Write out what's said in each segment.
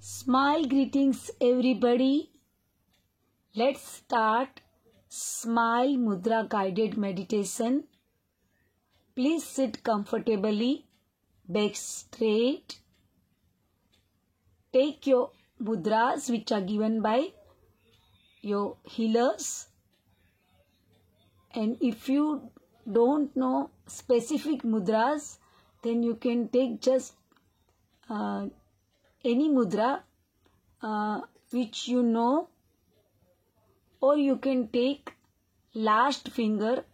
Smile greetings everybody. Let's start Smile Mudra guided meditation. Please sit comfortably, back straight. Take your mudras which are given by your healers. And if you don't know specific mudras, then you can take just any mudra which you know, or you can take last finger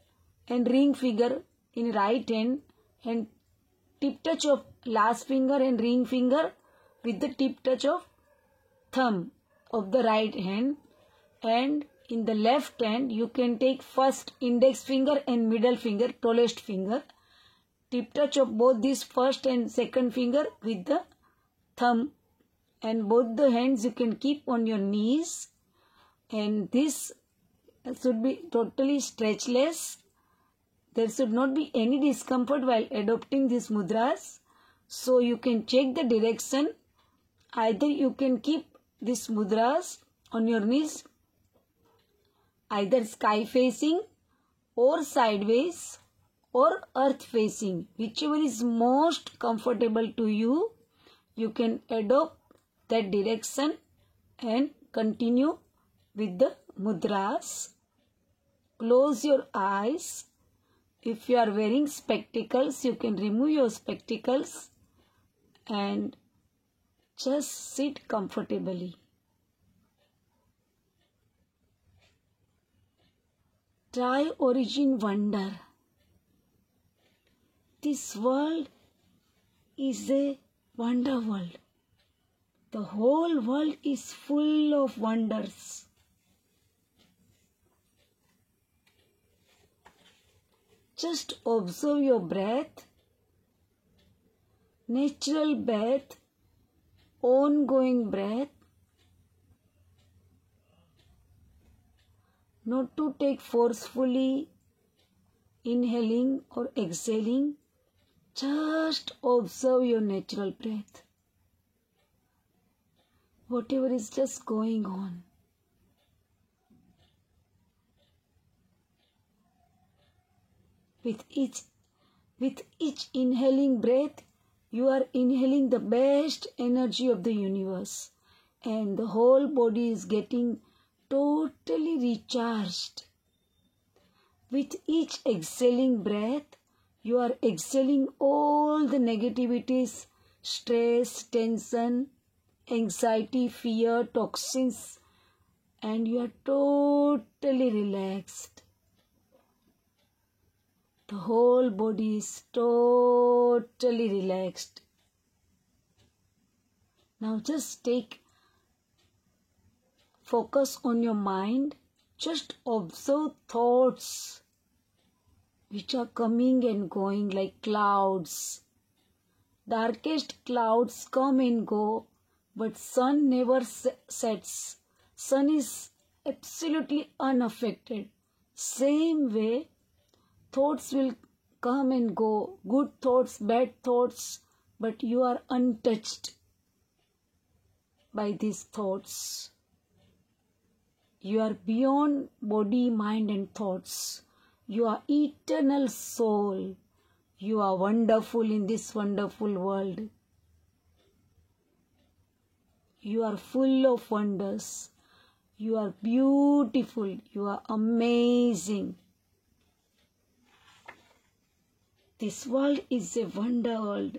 and ring finger in right hand and tip touch of last finger and ring finger with the tip touch of thumb of the right hand, and in the left hand you can take first index finger and middle finger, tallest finger, tip touch of both this first and second finger with the thumb, and both the hands you can keep on your knees, and this should be totally stretchless. There should not be any discomfort while adopting these mudras. So you can check the direction. Either you can keep these mudras on your knees, either sky facing or sideways or earth facing, whichever is most comfortable to you. You can adopt that direction and continue with the mudras. Close your eyes. If you are wearing spectacles, you can remove your spectacles and just sit comfortably. Try Origin Wonder. This world is a wonder world. The whole world is full of wonders. Just observe your breath, natural breath, ongoing breath. Not to take forcefully inhaling or exhaling. Just observe your natural breath. Whatever is just going on. With each inhaling breath, you are inhaling the best energy of the universe, and the whole body is getting totally recharged. With each exhaling breath, you are exhaling all the negativities, stress, tension, anxiety, fear, toxins, and you are totally relaxed. The whole body is totally relaxed. Now just focus on your mind. Just observe thoughts which are coming and going like clouds. Darkest clouds come and go, but sun never sets. Sun is absolutely unaffected. Same way, thoughts will come and go, good thoughts, bad thoughts, but you are untouched by these thoughts. You are beyond body, mind and thoughts. You are eternal soul. You are wonderful in this wonderful world. You are full of wonders. You are beautiful. You are amazing. This world is a wonder world.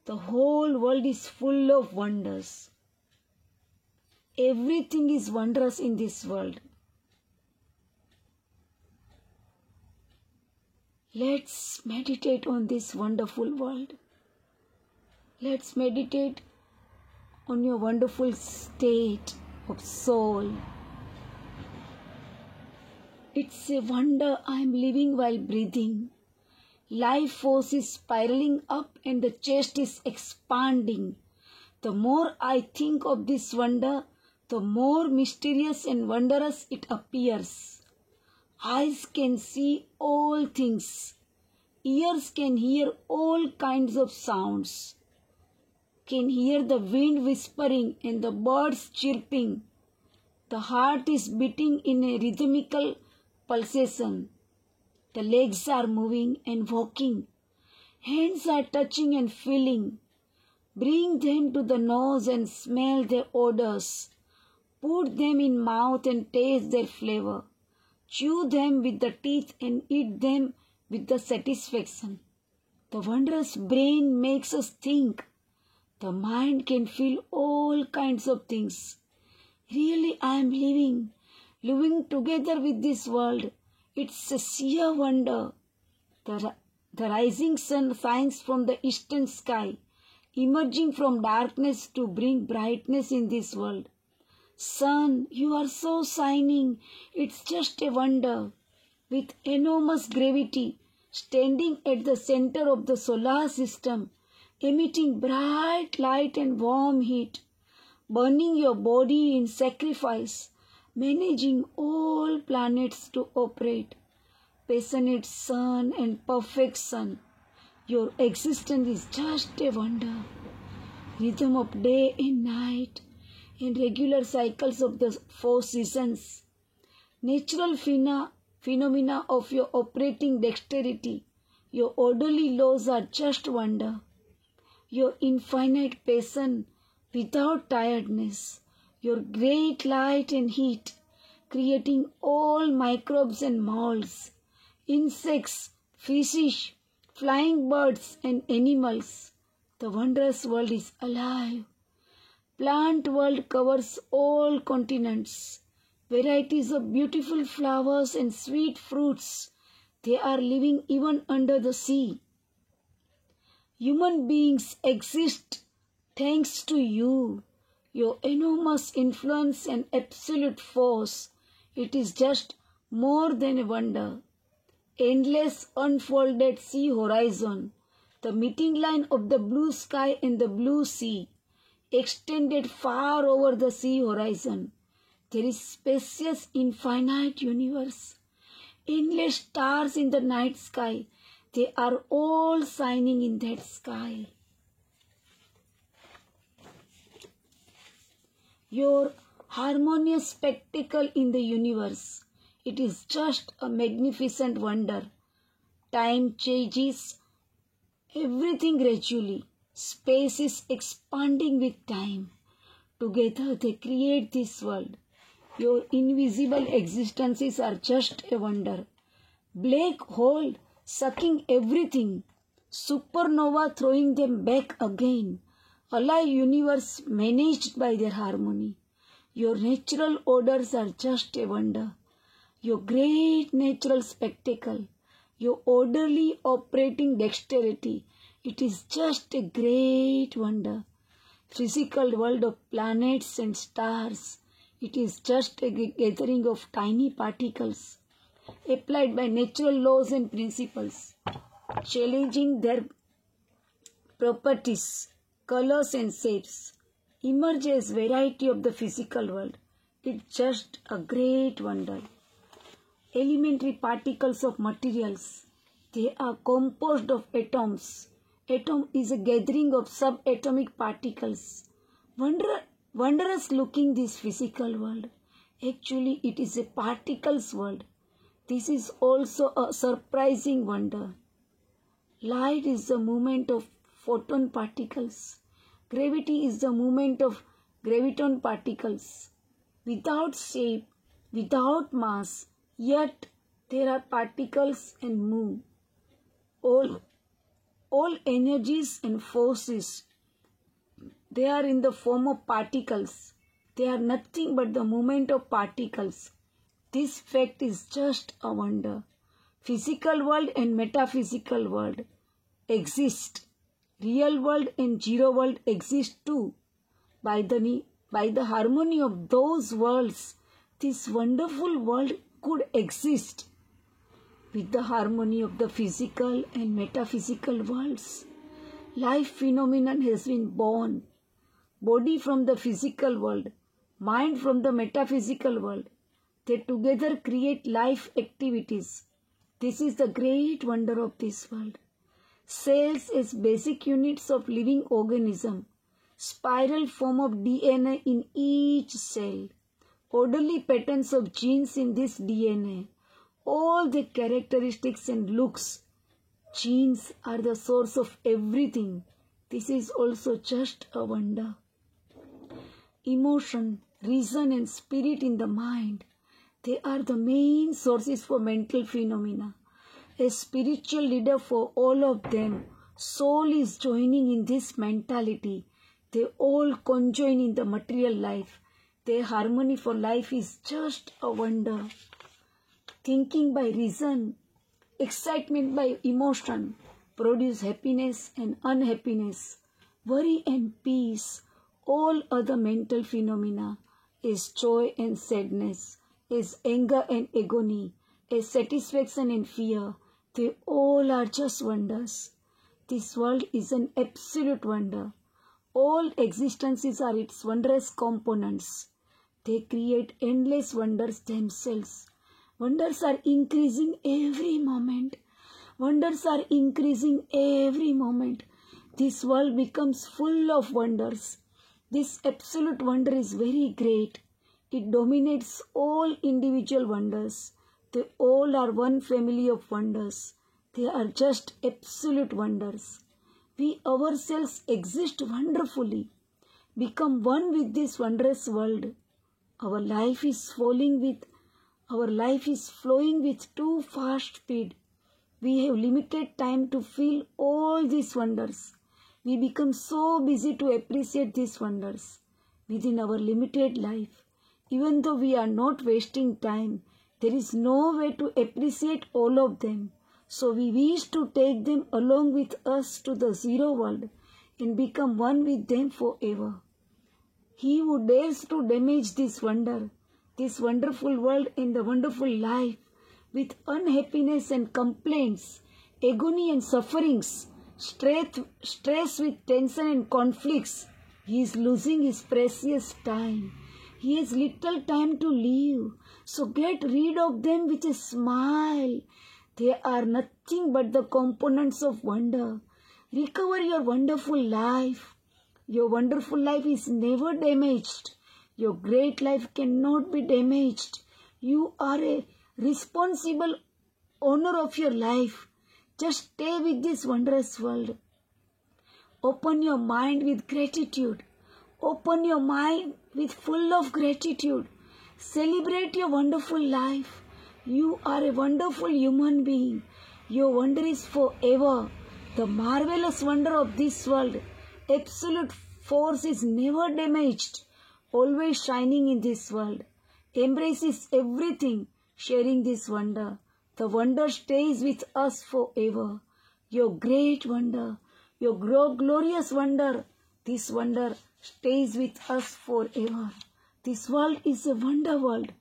The whole world is full of wonders. Everything is wondrous in this world. Let's meditate on this wonderful world. Let's meditate on your wonderful state of soul. It's a wonder I am living while breathing. Life force is spiraling up and the chest is expanding. The more I think of this wonder, the more mysterious and wondrous it appears. Eyes can see all things. Ears can hear all kinds of sounds. can hear the wind whispering and the birds chirping. The heart is beating in a rhythmical pulsation. The legs are moving and walking. Hands are touching and feeling. Bring them to the nose and smell their odors. Put them in mouth and taste their flavor. Chew them with the teeth and eat them with the satisfaction. The wondrous brain makes us think. The mind can feel all kinds of things. Really, I am living together with this world. It's a sheer wonder. The rising sun shines from the eastern sky, emerging from darkness to bring brightness in this world. Sun, you are so shining. It's just a wonder. With enormous gravity, standing at the center of the solar system, emitting bright light and warm heat, burning your body in sacrifice, managing all planets to operate. Passionate sun and perfect sun. Your existence is just a wonder. Rhythm of day and night and regular cycles of the 4 seasons. Natural phenomena of your operating dexterity. Your orderly laws are just wonder. Your infinite passion without tiredness. Your great light and heat, creating all microbes and molds, insects, fishes, flying birds and animals. The wondrous world is alive. Plant world covers all continents. Varieties of beautiful flowers and sweet fruits. They are living even under the sea. Human beings exist thanks to you. Your enormous influence and absolute force. It is just more than a wonder. Endless unfolded sea horizon. The meeting line of the blue sky and the blue sea, extended far over the sea horizon. There is spacious infinite universe. Endless stars in the night sky. They are all shining in that sky. Your harmonious spectacle in the universe. It is just a magnificent wonder. Time changes everything gradually. Space is expanding with time. Together they create this world. Your invisible existences are just a wonder. Black hole sucking everything. Supernova throwing them back again. Alive universe managed by their harmony. Your natural orders are just a wonder. Your great natural spectacle. Your orderly operating dexterity. It is just a great wonder. Physical world of planets and stars. It is just a gathering of tiny particles applied by natural laws and principles, challenging their properties, colors and shapes. Emerge as variety of the physical world. It's just a great wonder. Elementary particles of materials. They are composed of atoms. Atom is a gathering of subatomic particles. Wondrous looking this physical world. Actually, it is a particles world. This is also a surprising wonder. Light is the movement of photon particles. Gravity is the movement of graviton particles. Without shape, without mass, yet there are particles and move. All energies and forces, they are in the form of particles. They are nothing but the movement of particles. This fact is just a wonder. Physical world and metaphysical world exist. Real world and zero world exist too. By the harmony of those worlds, this wonderful world could exist. With the harmony of the physical and metaphysical worlds, life phenomenon has been born. Body from the physical world, mind from the metaphysical world. They together create life activities. This is the great wonder of this world. Cells as basic units of living organism. spiral form of DNA in each cell, orderly patterns of genes in this DNA, all the characteristics and looks. Genes are the source of everything. This is also just a wonder. Emotion, reason and spirit in the mind, they are the main sources for mental phenomena. A spiritual leader for all of them, soul is joining in this mentality. They all conjoin in the material life. Their harmony for life is just a wonder. Thinking by reason, excitement by emotion, produce happiness and unhappiness, worry and peace. All other mental phenomena is joy and sadness, is anger and agony, is satisfaction and fear. They all are just wonders. This world is an absolute wonder. All existences are its wondrous components. They create endless wonders themselves. Wonders are increasing every moment. Wonders are increasing every moment. This world becomes full of wonders. This absolute wonder is very great. It dominates all individual wonders. They all are one family of wonders. They are just absolute wonders. We ourselves exist wonderfully, become one with this wondrous world. Our life is flowing with too fast speed. We have limited time to feel all these wonders. We become so busy to appreciate these wonders within our limited life. Even though we are not wasting time, there is no way to appreciate all of them. So we wish to take them along with us to the zero world and become one with them forever. He who dares to damage this wonder, this wonderful world and the wonderful life, with unhappiness and complaints, agony and sufferings, stress with tension and conflicts, he is losing his precious time. He has little time to live, so get rid of them with a smile. They are nothing but the components of wonder. Recover your wonderful life. Your wonderful life is never damaged. Your great life cannot be damaged. You are a responsible owner of your life. Just stay with this wondrous world. Open your mind with gratitude. Open your mind with full of gratitude. Celebrate your wonderful life. You are a wonderful human being. Your wonder is forever. The marvelous wonder of this world, absolute force, is never damaged, always shining in this world. Embraces everything, sharing this wonder. The wonder stays with us forever. Your great wonder, your glorious wonder, this wonder stays with us forever. This world is a wonder world.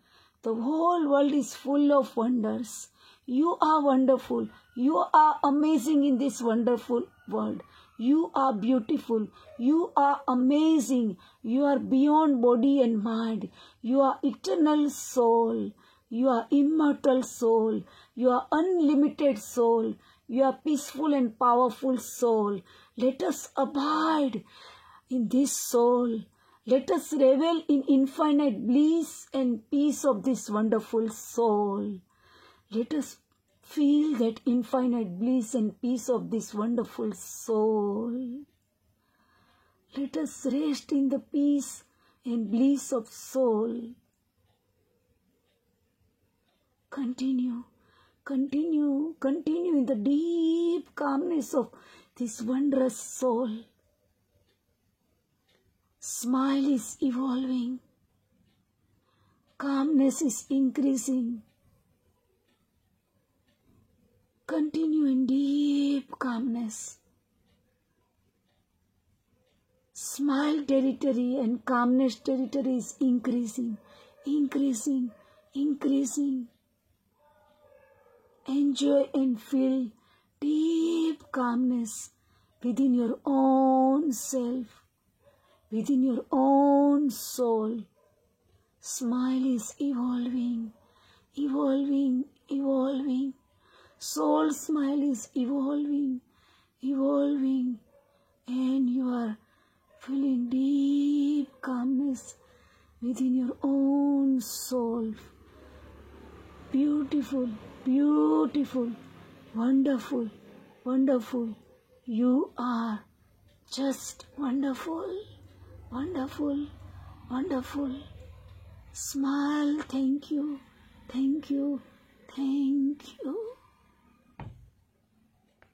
The whole world is full of wonders. You are wonderful. You are amazing in this wonderful world. You are beautiful. You are amazing. You are beyond body and mind. You are eternal soul. You are immortal soul. You are unlimited soul. You are peaceful and powerful soul. Let us abide in this soul. Let us revel in infinite bliss and peace of this wonderful soul. Let us feel that infinite bliss and peace of this wonderful soul. Let us rest in the peace and bliss of soul. Continue in the deep calmness of this wondrous soul. Smile is evolving. Calmness is increasing. Continue in deep calmness. Smile territory and calmness territory is increasing. Enjoy and feel deep calmness within your own self, within your own soul. Smile is evolving. Soul smile is evolving, and you are feeling deep calmness within your own soul. Beautiful, beautiful, wonderful, wonderful. You are just wonderful, wonderful, wonderful. Smile. Thank you, thank you, thank you.